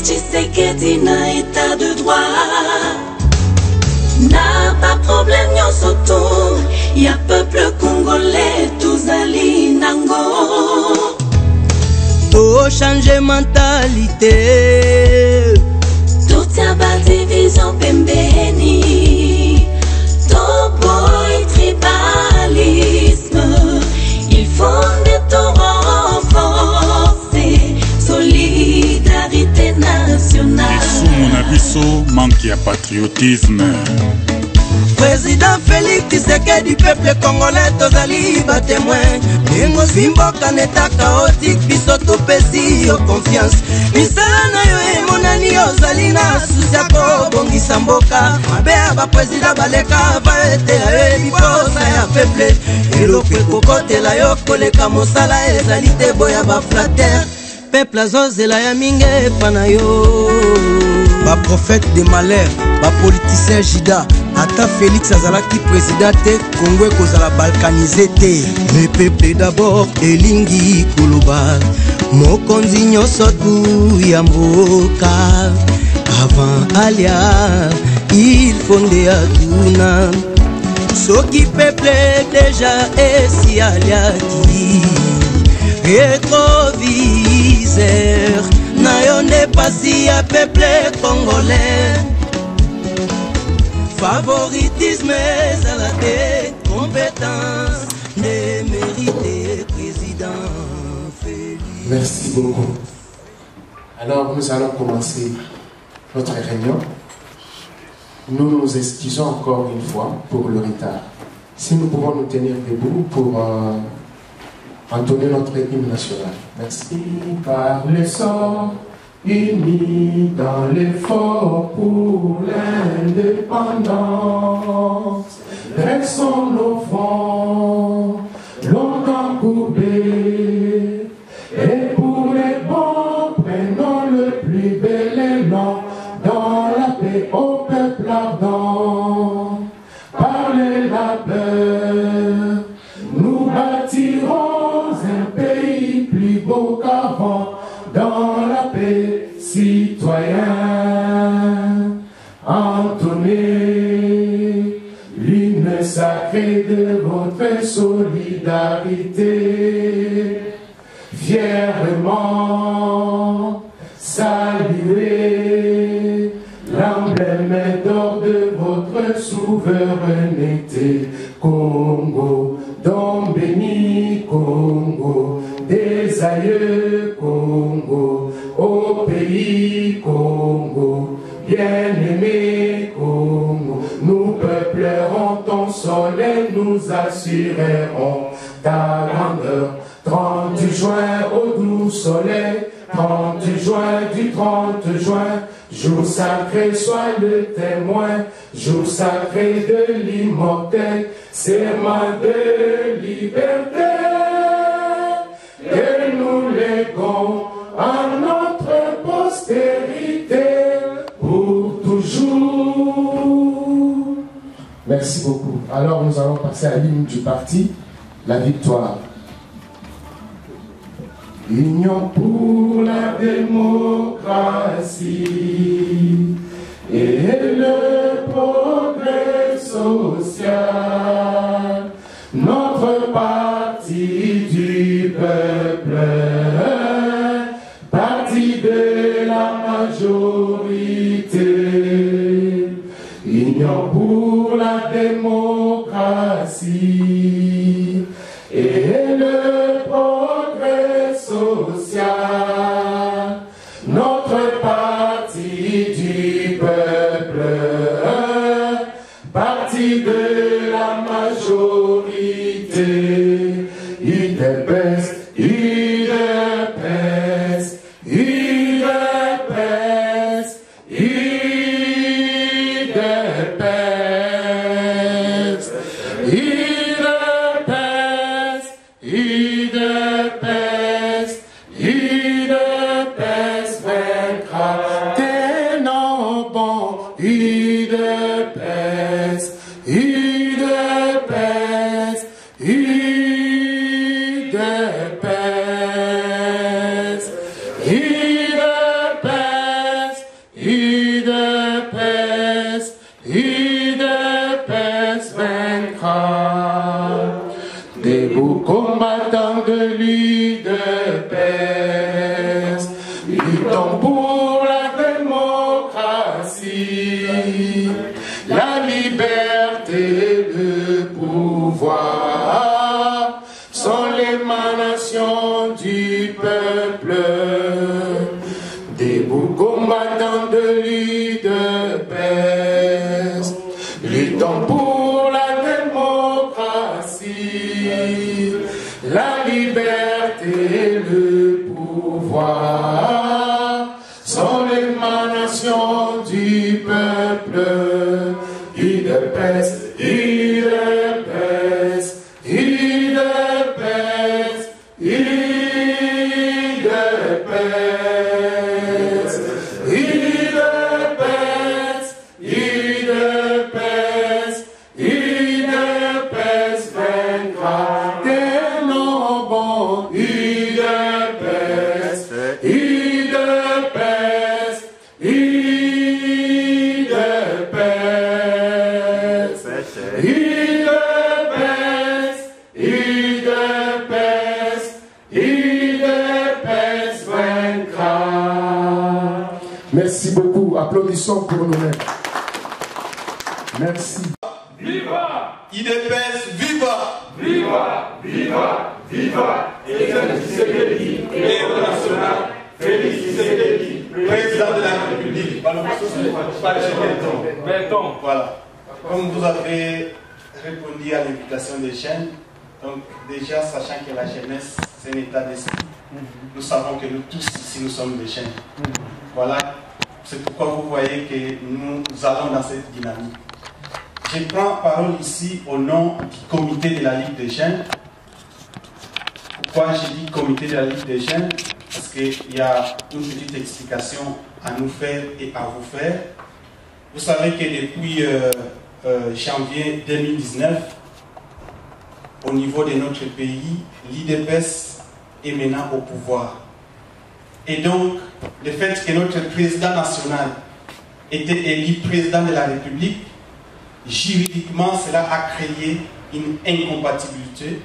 Tshisekedi na état de droit. N'a pas problème nyon soto. Y'a peuple congolais tous ali nango. To changer mentalité. Tout y'a pas division pembeni. To boy tribalisme. Il faut de renforcer solidarité nationale. Mon abisso manque de patriotisme. Président Félix Tshisekedi du peuple congolais tozali ba témoin. Nengo simboka neta chaotique biso topesi yo confiance. Misala na yo emonani ozali na susi ko bongisa mboka. Mabe ba président baleka va ete yo biposa ya peuple. Eloko kokotela yo koleka mosala ezali te boya ba flatter. Peuple azozela ya minge pana yo. Ba prophète de malheur, ba politicien Jida. Ata Félix azalaki président te, Congo kozala balkanisé te. Le peuple d'abord elingi koloba mokonzi nyonso tu ya mboka. Avant alia il fonde aduna. Soki peuple déjà esi aliaki rétroviseur na yo nde pasi ya peuple congolais. Favoritisme, salade, compétence, démérité, président Félix. Merci beaucoup. Alors, nous allons commencer notre réunion. Nous nous excusons encore une fois pour le retard. Si nous pouvons nous tenir debout pour entonner notre hymne national. Merci. Par le sort unis dans l'effort pour l'indépendance, dressons nos fronts, longtemps courbés, et pour les bons, prenons le plus bel élan, dans la paix au peuple ardent. Par les labeurs, nous bâtirons un pays plus beau qu'avant, dans la paix. Citoyens, entonnez l'hymne sacré de votre solidarité. Fièrement saluez l'emblème d'or de votre souveraineté. Congo, don béni, Congo, des aïeux, Congo. Au pays Congo, bien-aimé Congo, nous peuplerons ton sol et nous assurerons ta grandeur. 30 juin au doux soleil, 30 juin du 30 juin, jour sacré, sois le témoin, jour sacré de l'immortel, serment de liberté, et nous léguons à notre postérité pour toujours. Merci beaucoup. Alors nous allons passer à l'hymne du parti, la victoire. Union pour la démocratie et le progrès social. Notre parti du peuple, parti de la majorité, union pour la démocratie et le progrès social. Notre parti du peuple, parti de la majorité, UDPS, UDPS, UDPS, UDPS, UDPS, UDPS, UDPS vaincra des noms bons, UDPS, UDPS, UDPS, UDPS, de l'UDPS, luttons pour la démocratie, la liberté, le pouvoir sont l'émanation du peuple. Debout combattants de l'UDPS, luttons pour la démocratie, la liberté, le pouvoir sont l'émanation du peuple. UDPS, UDPS, UDPS, UDPS, UDPS, UDPS, UDPS vaincra des noms bons. UDPS, UDPS, UDPS, UDPS, UDPS, UDPS vaincra. Merci beaucoup. Applaudissons pour nous-mêmes. Merci. Viva! UDPS, viva! Viva! Viva! Viva! Etienne Tshisekedi, héros national, Félix Tshisekedi, Président de la République. Béton. Voilà. Comme vous avez répondu à l'invitation des jeunes, donc déjà sachant que la jeunesse, c'est un état d'esprit, nous savons que nous tous ici, nous sommes des jeunes. Voilà. C'est pourquoi vous voyez que nous allons dans cette dynamique. Je prends parole ici au nom du comité de la Ligue des jeunes. Pourquoi je dis comité de la Ligue des jeunes? Parce qu'il y a une petite explication à nous faire et à vous faire. Vous savez que depuis janvier 2019, au niveau de notre pays, l'UDPS est maintenant au pouvoir. Et donc, le fait que notre président national était élu président de la République, juridiquement, cela a créé une incompatibilité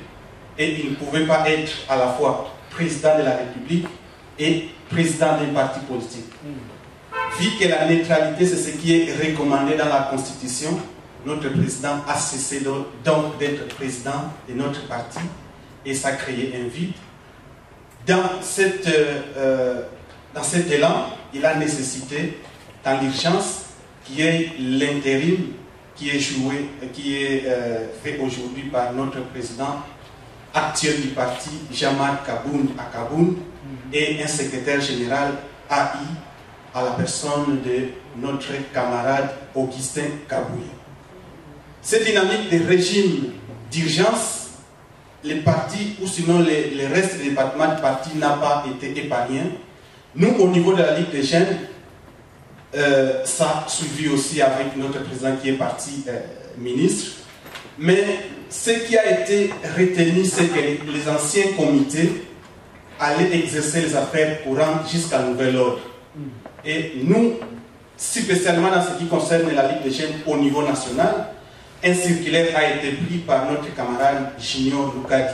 et il ne pouvait pas être à la fois président de la République et président d'un parti politique. Vu que la neutralité, c'est ce qui est recommandé dans la Constitution, notre président a cessé donc d'être président de notre parti et ça a créé un vide. Dans cet élan, il a nécessité, dans l'urgence, qu'il y ait l'intérim qui est fait aujourd'hui par notre président actuel du parti, Jean-Marc Akaboun, et un secrétaire général AI à la personne de notre camarade Augustin Kabouye. Cette dynamique de régime d'urgence, les partis ou sinon les restes des départements du parti n'a pas été épargné. Nous, au niveau de la Ligue des jeunes, ça a suivi aussi avec notre président qui est parti ministre. Mais ce qui a été retenu, c'est que les anciens comités allaient exercer les affaires courantes jusqu'à nouvel ordre. Et nous, spécialement dans ce qui concerne la Ligue des jeunes au niveau national, un circulaire a été pris par notre camarade Junior Lukadi,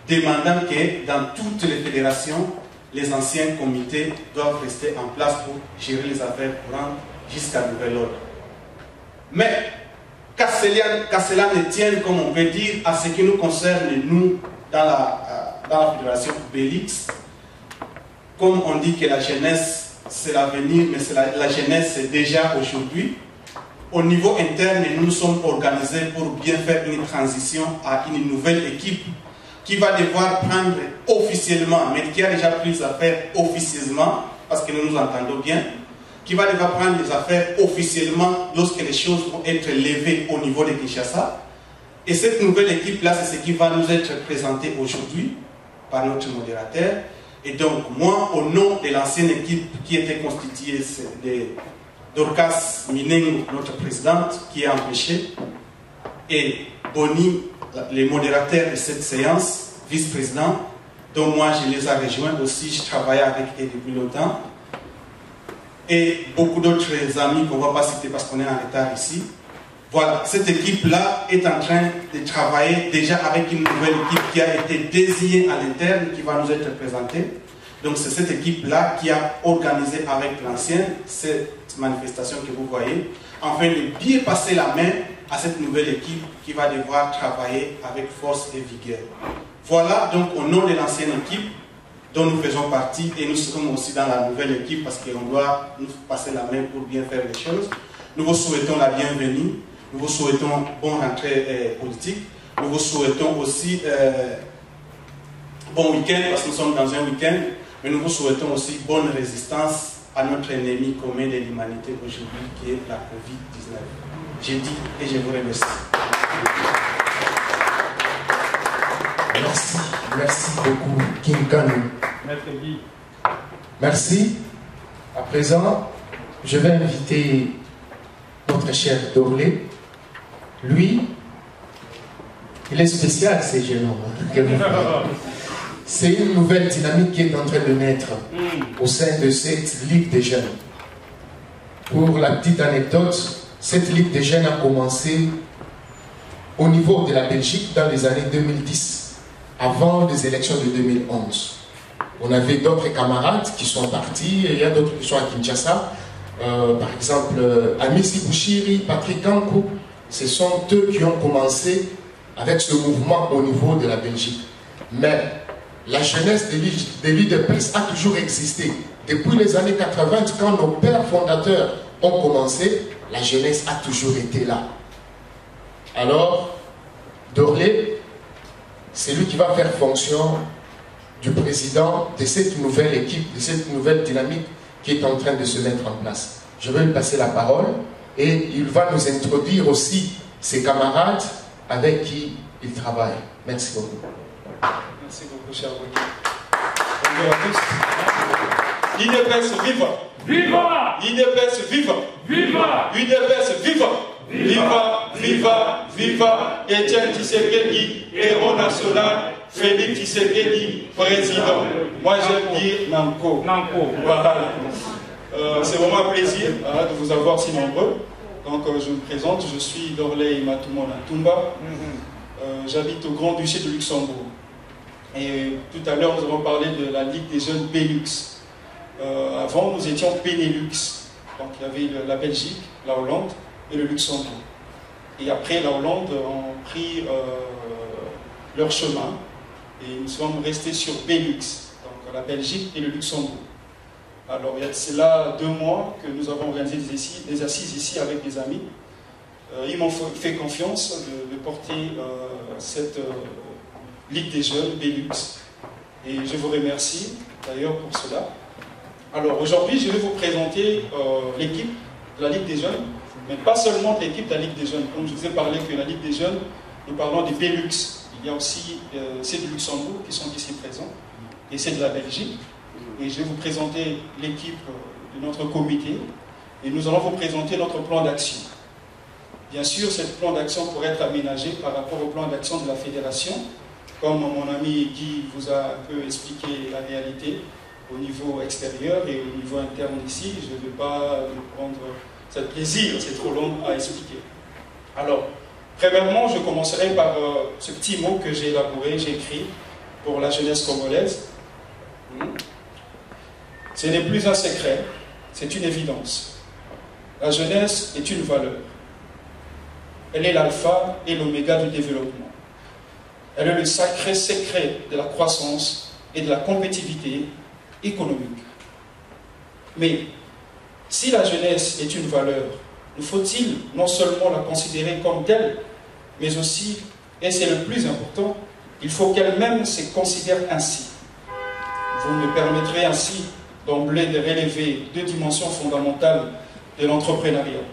demandant que dans toutes les fédérations, les anciens comités doivent rester en place pour gérer les affaires courantes jusqu'à nouvel ordre. Mais qu'à cela ne tienne, comme on peut dire, à ce qui nous concerne, nous, dans la fédération Bélix, comme on dit que la jeunesse, c'est l'avenir, mais la jeunesse, c'est déjà aujourd'hui. Au niveau interne, nous nous sommes organisés pour bien faire une transition à une nouvelle équipe qui va devoir prendre officiellement, mais qui a déjà pris les affaires officieusement, parce que nous nous entendons bien, qui va devoir prendre les affaires officiellement lorsque les choses vont être levées au niveau de Kinshasa. Et cette nouvelle équipe-là, c'est ce qui va nous être présenté aujourd'hui par notre modérateur. Et donc, moi, au nom de l'ancienne équipe qui était constituée de Dorcas Minengo, notre présidente, qui est empêchée, et Boni, le modérateur de cette séance, vice-président, dont moi je les ai rejoints aussi, je travaille avec eux depuis longtemps, et beaucoup d'autres amis qu'on ne va pas citer parce qu'on est en retard ici. Voilà, cette équipe-là est en train de travailler déjà avec une nouvelle équipe qui a été désignée à l'interne, qui va nous être présentée. Donc c'est cette équipe-là qui a organisé avec l'ancienne cette manifestation que vous voyez, afin de bien passer la main à cette nouvelle équipe qui va devoir travailler avec force et vigueur. Voilà donc au nom de l'ancienne équipe dont nous faisons partie, et nous serons aussi dans la nouvelle équipe parce qu'on doit nous passer la main pour bien faire les choses. Nous vous souhaitons la bienvenue, nous vous souhaitons bonne rentrée politique, nous vous souhaitons aussi bon week-end parce que nous sommes dans un week-end, mais nous vous souhaitons aussi bonne résistance à notre ennemi commun de l'humanité aujourd'hui qui est la Covid-19. J'ai dit et je vous remercie. Merci, merci beaucoup, King Kanu. Merci. À présent, je vais inviter notre cher Dorlé. Lui, il est spécial, ces jeunes hommes. C'est une nouvelle dynamique qui est en train de naître au sein de cette Ligue des jeunes. Pour la petite anecdote, cette Ligue des jeunes a commencé au niveau de la Belgique dans les années 2010, avant les élections de 2011. On avait d'autres camarades qui sont partis, et il y a d'autres qui sont à Kinshasa. Par exemple, Amisi Bouchiri, Patrick Kankou, ce sont eux qui ont commencé avec ce mouvement au niveau de la Belgique. Mais la jeunesse de l'UDPS a toujours existé. Depuis les années 80, quand nos pères fondateurs ont commencé, la jeunesse a toujours été là. Alors, Dorlé, c'est lui qui va faire fonction du président de cette nouvelle équipe, de cette nouvelle dynamique qui est en train de se mettre en place. Je vais lui passer la parole et il va nous introduire aussi ses camarades avec qui il travaille. Merci beaucoup. Merci beaucoup, cher Wiki. Bonjour à tous. UDPS viva! Viva! UDPS viva! Viva! UDPS viva! Viva! Viva! Viva! Etienne Tshisekedi, héros national. Félix Tshisekedi, président. Moi j'aime dire Nanko. Nanko. Voilà. C'est vraiment un plaisir de vous avoir si nombreux. Donc je me présente, je suis Dorlé Matumo Natumba. J'habite au Grand-Duché de Luxembourg. Et tout à l'heure, nous avons parlé de la Ligue des jeunes Belux. Avant, nous étions Benelux. Donc il y avait la Belgique, la Hollande et le Luxembourg. Et après, la Hollande ont pris leur chemin. Et nous sommes restés sur Belux, donc la Belgique et le Luxembourg. Alors il y a de cela 2 mois que nous avons organisé des assises ici avec des amis. Ils m'ont fait confiance de porter cette Ligue des jeunes, Belux. Et je vous remercie d'ailleurs pour cela. Alors aujourd'hui, je vais vous présenter l'équipe de la Ligue des jeunes, mais pas seulement de l'équipe de la Ligue des jeunes. Comme je vous ai parlé que la Ligue des jeunes, nous parlons des Belux. Il y a aussi ceux du Luxembourg qui sont ici présents, et ceux de la Belgique. Et je vais vous présenter l'équipe de notre comité, et nous allons vous présenter notre plan d'action. Bien sûr, ce plan d'action pourrait être aménagé par rapport au plan d'action de la fédération, comme mon ami Guy vous a un peu expliqué la réalité au niveau extérieur et au niveau interne ici. Je ne vais pas prendre ce plaisir, c'est trop long à expliquer. Alors, premièrement, je commencerai par ce petit mot que j'ai élaboré, j'ai écrit pour la jeunesse congolaise. Ce n'est plus un secret, c'est une évidence. La jeunesse est une valeur. Elle est l'alpha et l'oméga du développement. Elle est le sacré secret de la croissance et de la compétitivité économique. Mais si la jeunesse est une valeur, nous faut-il non seulement la considérer comme telle, mais aussi, et c'est le plus important, il faut qu'elle-même se considère ainsi. Vous me permettrez ainsi d'emblée de relever 2 dimensions fondamentales de l'entrepreneuriat.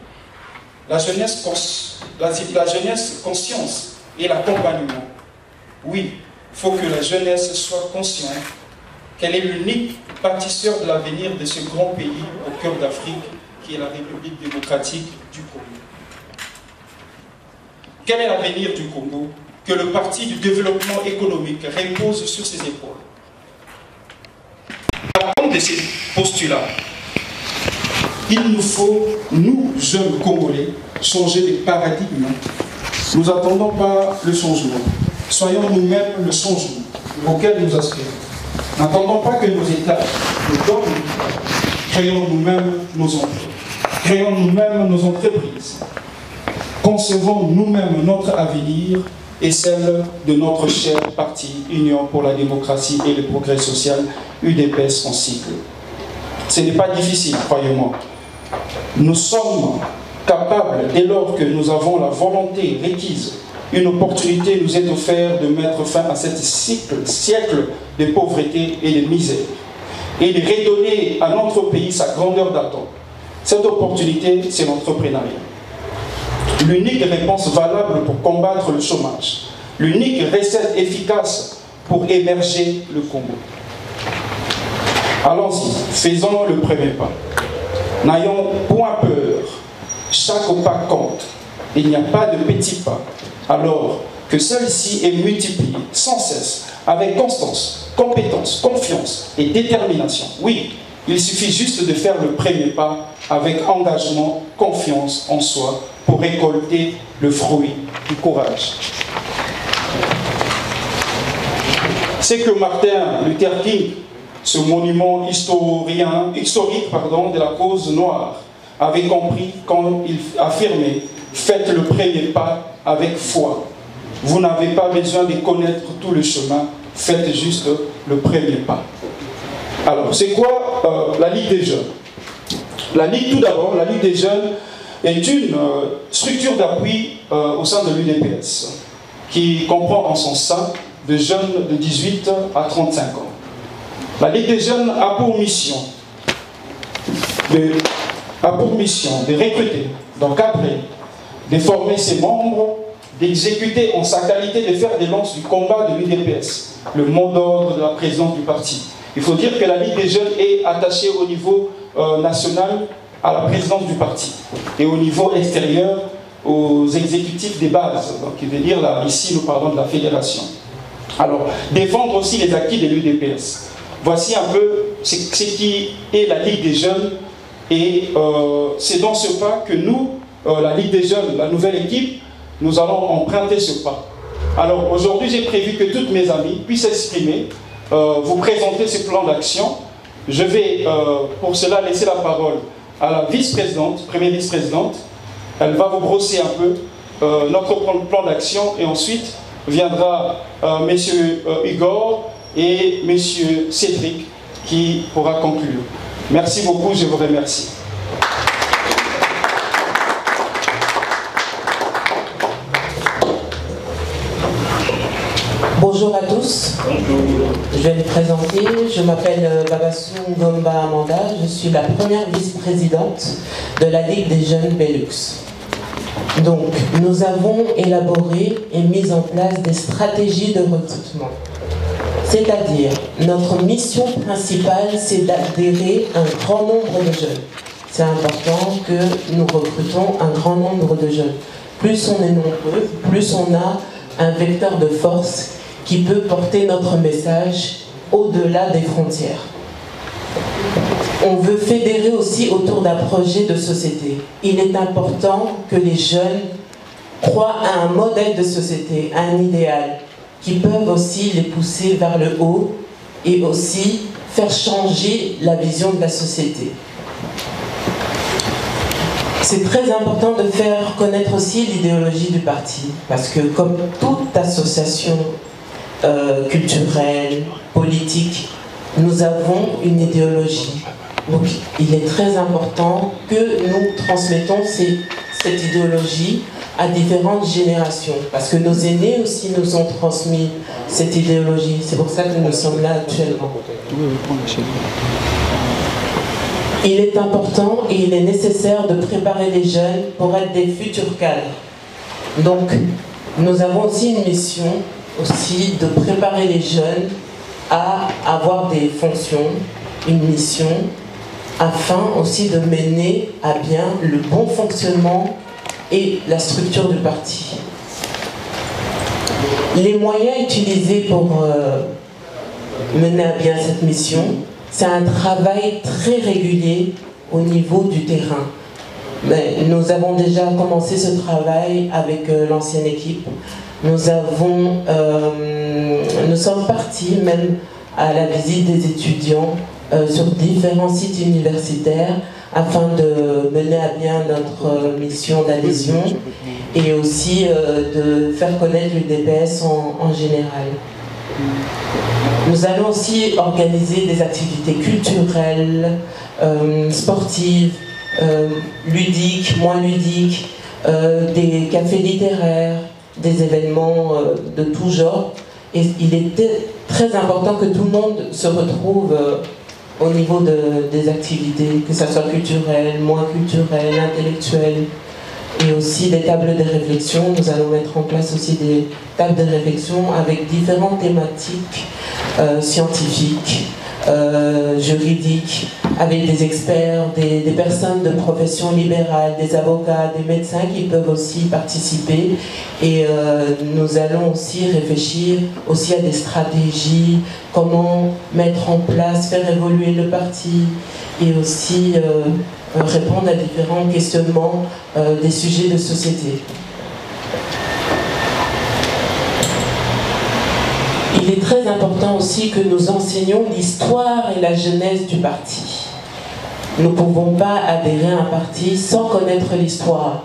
La jeunesse conscience et l'accompagnement. Oui, il faut que la jeunesse soit consciente qu'elle est l'unique bâtisseur de l'avenir de ce grand pays au cœur d'Afrique, qui est la République démocratique du Congo. Quel est l'avenir du Congo? Que le parti du développement économique repose sur ses épaules. À compte de ces postulats, il nous faut, nous, jeunes Congolais, changer les paradigmes. Nous n'attendons pas le changement. Soyons nous-mêmes le changement auquel nous aspirons. N'attendons pas que nos États nous donnent. Créons nous-mêmes nos emplois. Créons nous-mêmes nos entreprises. Concevons nous-mêmes notre avenir et celle de notre cher parti Union pour la démocratie et le progrès social, UDPS en cycle. Ce n'est pas difficile, croyez-moi. Nous sommes capables, dès lors que nous avons la volonté requise, une opportunité nous est offerte de mettre fin à cet siècle de pauvreté et de misère et de redonner à notre pays sa grandeur d'attente. Cette opportunité, c'est l'entrepreneuriat. L'unique réponse valable pour combattre le chômage, l'unique recette efficace pour émerger le Congo. Allons-y, faisons le premier pas. N'ayons point peur, chaque pas compte. Il n'y a pas de petits pas, alors que celui-ci est multiplié sans cesse, avec constance, compétence, confiance et détermination. Oui, il suffit juste de faire le premier pas avec engagement, confiance en soi pour récolter le fruit du courage. C'est que Martin Luther King, ce monument historique de la cause noire, avait compris quand il affirmait « Faites le premier pas avec foi. Vous n'avez pas besoin de connaître tout le chemin, faites juste le premier pas. » Alors, c'est quoi la Ligue des jeunes? La Ligue, tout d'abord, la Ligue des jeunes est une structure d'appui au sein de l'UDPS qui comprend en son sein de jeunes de 18 à 35 ans. La Ligue des jeunes a pour mission de recruter, d'encadrer, de former ses membres, d'exécuter en sa qualité de fer de lance du combat de l'UDPS, le mot d'ordre de la présidence du parti. Il faut dire que la Ligue des jeunes est attachée au niveau national à la présidence du parti et au niveau extérieur aux exécutifs des bases. Donc, il veut dire, là, ici, nous parlons de la fédération. Alors, défendre aussi les acquis de l'UDPS. Voici un peu ce qui est la Ligue des jeunes et c'est dans ce pas que nous, la Ligue des jeunes, la nouvelle équipe, nous allons emprunter ce pas. Alors, aujourd'hui, j'ai prévu que toutes mes amies puissent s'exprimer, vous présenter ce plan d'action. Je vais, pour cela, laisser la parole à la vice-présidente, première vice-présidente. Elle va vous brosser un peu notre plan d'action et ensuite viendra M. Igor et M. Cédric qui pourra conclure. Merci beaucoup, je vous remercie. Bonjour à tous. Je vais me présenter. Je m'appelle Babassou Ngomba Amanda. Je suis la première vice-présidente de la Ligue des jeunes Belux. Donc, nous avons élaboré et mis en place des stratégies de recrutement. C'est-à-dire, notre mission principale, c'est d'adhérer un grand nombre de jeunes. C'est important que nous recrutons un grand nombre de jeunes. Plus on est nombreux, plus on a un vecteur de force qui peut porter notre message au-delà des frontières. On veut fédérer aussi autour d'un projet de société. Il est important que les jeunes croient à un modèle de société, à un idéal, qui peuvent aussi les pousser vers le haut et aussi faire changer la vision de la société. C'est très important de faire connaître aussi l'idéologie du parti, parce que comme toute association culturelle, politique, nous avons une idéologie. Donc il est très important que nous transmettons cette idéologie à différentes générations, parce que nos aînés aussi nous ont transmis cette idéologie. C'est pour ça que nous sommes là actuellement. Il est important et il est nécessaire de préparer les jeunes pour être des futurs cadres. Donc nous avons aussi une mission aussi de préparer les jeunes à avoir des fonctions, une mission, afin aussi de mener à bien le bon fonctionnement et la structure du parti. Les moyens utilisés pour mener à bien cette mission, c'est un travail très régulier au niveau du terrain. Mais nous avons déjà commencé ce travail avec l'ancienne équipe. Nous sommes partis même à la visite des étudiants sur différents sites universitaires afin de mener à bien notre mission d'adhésion et aussi de faire connaître l'UDPS en général. Nous allons aussi organiser des activités culturelles, sportives, ludiques, moins ludiques, des cafés littéraires, des événements de tout genre. Et il était très important que tout le monde se retrouve au niveau des activités, que ce soit culturelles, moins culturelles, intellectuelles, et aussi des tables de réflexion. Nous allons mettre en place aussi des tables de réflexion avec différentes thématiques scientifiques, juridiques, avec des experts, des personnes de profession libérale, des avocats, des médecins qui peuvent aussi participer. Et nous allons aussi réfléchir aussi à des stratégies, comment mettre en place, faire évoluer le parti et aussi répondre à différents questionnements des sujets de société. Il est très important aussi que nous enseignions l'histoire et la genèse du parti. Nous ne pouvons pas adhérer à un parti sans connaître l'histoire.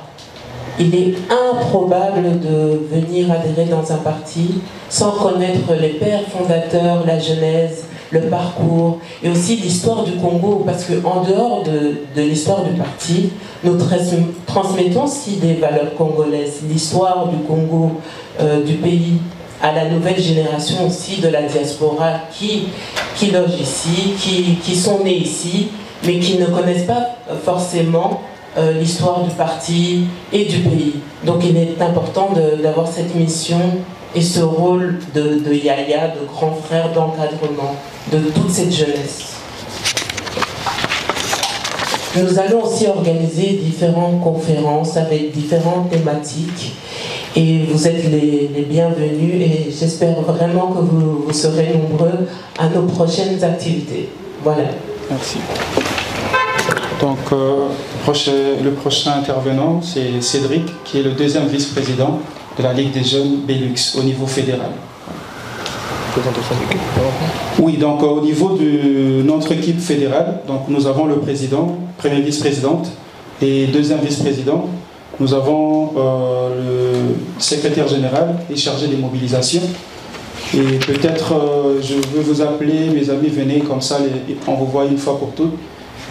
Il est improbable de venir adhérer dans un parti sans connaître les pères fondateurs, la genèse, le parcours et aussi l'histoire du Congo, parce qu'en dehors de l'histoire du parti, nous transmettons aussi des valeurs congolaises, l'histoire du Congo, du pays, à la nouvelle génération aussi de la diaspora qui loge ici, qui sont nés ici, mais qui ne connaissent pas forcément l'histoire du parti et du pays. Donc il est important d'avoir cette mission et ce rôle de yaya, de grand frère d'encadrement de toute cette jeunesse. Nous allons aussi organiser différentes conférences avec différentes thématiques et vous êtes les bienvenus et j'espère vraiment que vous serez nombreux à nos prochaines activités. Voilà. Merci. Donc, le prochain intervenant, c'est Cédric, qui est le deuxième vice-président de la Ligue des jeunes Belux au niveau fédéral. Oui, donc au niveau de notre équipe fédérale, donc, nous avons le président, première vice-présidente et deuxième vice-président. Nous avons le secrétaire général et chargé des mobilisations. Et peut-être, je veux vous appeler, mes amis, venez comme ça, on vous voit une fois pour toutes.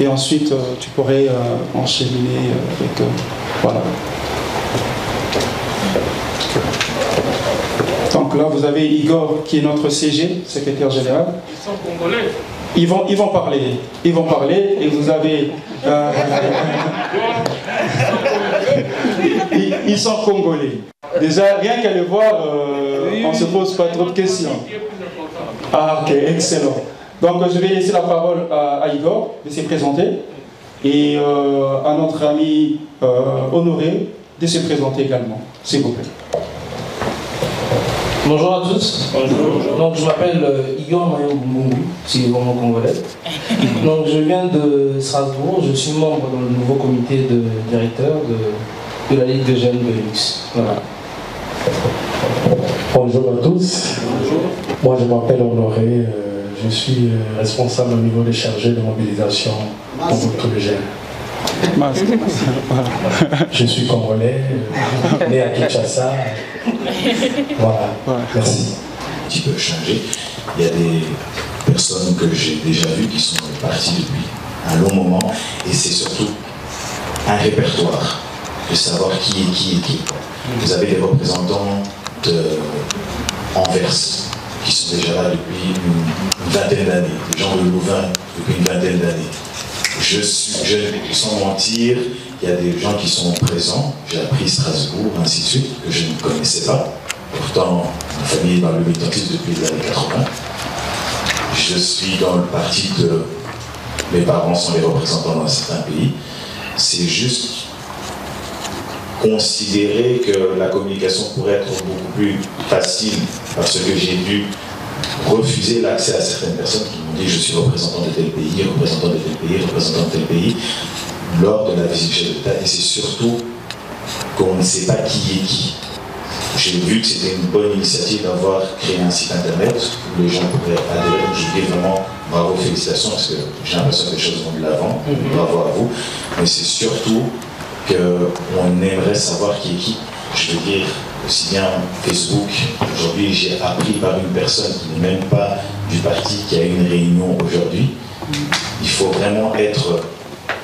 Et ensuite, tu pourrais enchaîner avec... voilà. Donc là, vous avez Igor, qui est notre CG, secrétaire général. Ils sont congolais. Ils vont parler, et vous avez... ils sont congolais. Déjà, rien qu'à les voir, on ne se pose pas trop de questions. Ah, ok, excellent. Donc, je vais laisser la parole à Igor de se présenter et à notre ami Honoré de se présenter également, s'il vous plaît. Bonjour à tous. Bonjour. Donc, je m'appelle Igor Mayambungu, c'est vraiment congolais. Donc, je viens de Strasbourg, je suis membre dans le nouveau comité de directeur de la Ligue des jeunes Belux. Voilà. Bonjour à tous. Bonjour. Moi, je m'appelle Honoré. Je suis responsable au niveau des chargés de mobilisation pour votre le jeune. Je suis congolais, né à Kinshasa. Voilà, merci. Un petit peu changé. Il y a des personnes que j'ai déjà vues qui sont parties depuis un long moment et c'est surtout un répertoire de savoir qui est qui. Vous avez des représentants d'Anvers qui sont déjà là depuis une vingtaine d'années, des gens de Louvain depuis une vingtaine d'années. Je suis jeune, sans mentir, il y a des gens qui sont présents, j'ai appris Strasbourg, ainsi de suite, que je ne connaissais pas. Pourtant, ma famille est dans le militantisme depuis les années 80. Je suis dans le parti de... Mes parents sont les représentants dans certains pays. C'est juste considérer que la communication pourrait être beaucoup plus facile parce que j'ai dû refuser l'accès à certaines personnes qui m'ont dit je suis représentant de tel pays, représentant de tel pays, représentant de tel pays. lors de la visite du chef d'État, et c'est surtout qu'on ne sait pas qui est qui. J'ai vu que c'était une bonne initiative d'avoir créé un site internet où les gens pourraient adhérer. Donc je dis vraiment bravo, félicitations, parce que j'ai l'impression que les choses vont de l'avant. Bravo à vous. Mais c'est surtout qu'on aimerait savoir qui est qui. Je veux dire, aussi bien Facebook, aujourd'hui j'ai appris par une personne qui n'est même pas du parti qui a une réunion aujourd'hui. Il faut vraiment être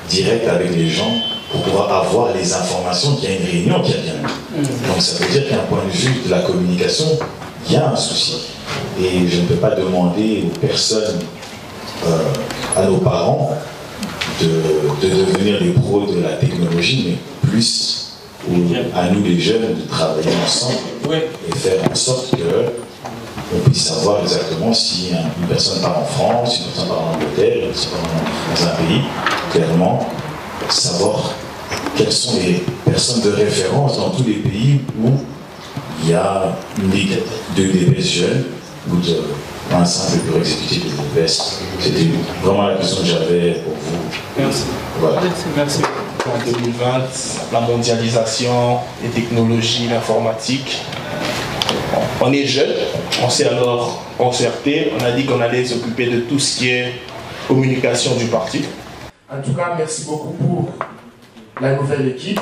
direct avec les gens pour pouvoir avoir les informations qu'il y a une réunion qui a bien eu. Donc ça veut dire qu'un point de vue de la communication, il y a un souci. Et je ne peux pas demander aux personnes, à nos parents, de devenir des pros de la technologie, mais plus à nous les jeunes de travailler ensemble et faire en sorte qu'on puisse savoir exactement si une personne part en France, une personne part en Angleterre, une personne part dans un pays, clairement savoir quelles sont les personnes de référence dans tous les pays où il y a une ligue de DPS jeunes ou un simple bureau exécutif de DPS. C'était vraiment la question que j'avais pour vous. Merci. Voilà. Merci. En 2020, la mondialisation, les technologies, l'informatique. On est jeunes, on s'est alors concerté, on a dit qu'on allait s'occuper de tout ce qui est communication du parti. En tout cas, merci beaucoup pour la nouvelle équipe.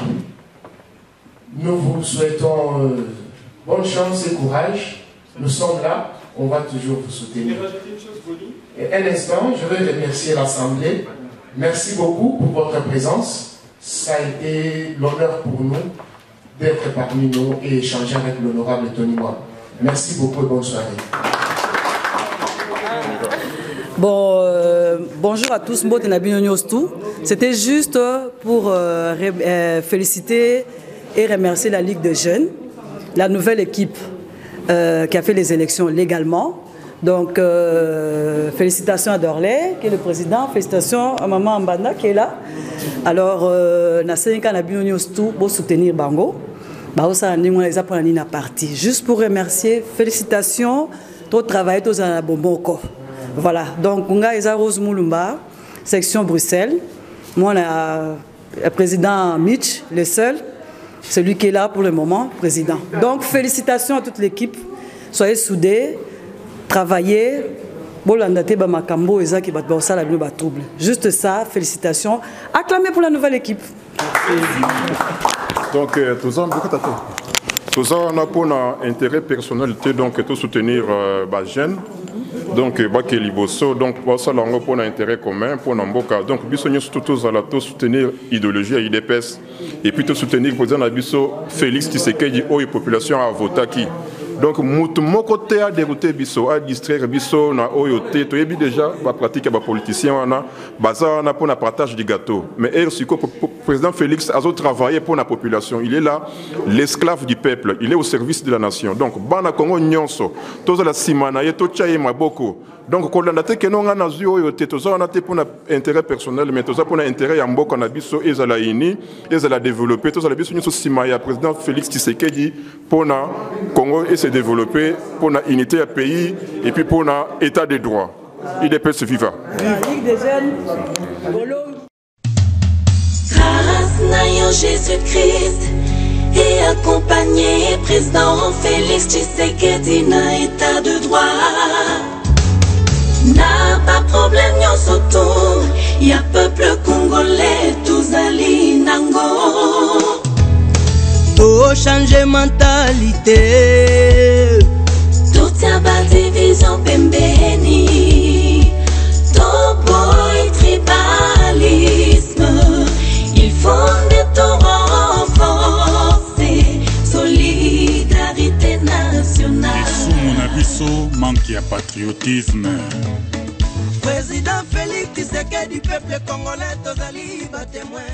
Nous vous souhaitons bonne chance et courage. Nous sommes là, on va toujours vous soutenir. Et un instant, je veux remercier l'Assemblée. Merci beaucoup pour votre présence. Ça a été l'honneur pour nous d'être parmi nous et échanger avec l'honorable Tony Mois. Merci beaucoup et bonne soirée. Bon, bonjour à tous, c'était juste pour féliciter et remercier la Ligue des jeunes, la nouvelle équipe qui a fait les élections légalement. Donc, félicitations à Dorley, qui est le président, félicitations à Maman Ambanda qui est là. Alors, pour soutenir Bango, juste pour remercier, félicitations, tout travail, tout à Bomboko. Voilà, donc on a Rose Moulumba, section Bruxelles. Moi, le président Mitch, le seul, celui qui est là pour le moment, président. Donc, félicitations à toute l'équipe. Soyez soudés, travaillez. Juste ça, félicitations. Acclamez pour la nouvelle équipe. Donc, tous on a pour un intérêt personnel, donc tout soutenir les jeunes. Donc, donc, ça pour un intérêt commun, pour Namboka. Donc, tous à soutenir l'idéologie à IDPS et puis tout soutenir le président Félix Tshisekedi, où la population a voté qui. Donc, mon côté a dérouté biso, a distraire biso na oyoté, to yebi déjà ba pratique ba politicien wana, baza na pour na partage du gâteau. Mais le président Félix a travaillé pour la population. Il est là, l'esclave du peuple. Il est au service de la nation. Donc, bana Congo nyonso, toza la simana ye to chaye maboko. Donc, quand on a dit que nous avons pour notre intérêt personnel, mais pour notre intérêt à Mboko Nabiso, et à la INI, et à la développer, tout ça, la biso, le président Félix Tshisekedi, pour le Congo et se développer, pour l'unité du pays, et puis pour l'état des droits. Il est peu suffisant. Grâce à Jésus-Christ, et accompagné, président Félix Tshisekedi, na état de droit. N'a pas problème, yon soto. Y'a peuple congolais, tous ali nango. Tout changer mentalité. Tout y'a pas division pembeni. Tout boy tribalisme. Il faut tout renforcer. Solidarité nationale. Manque de patriotisme. Président Félix Tshisekedi du peuple congolais, tozali ba témoin.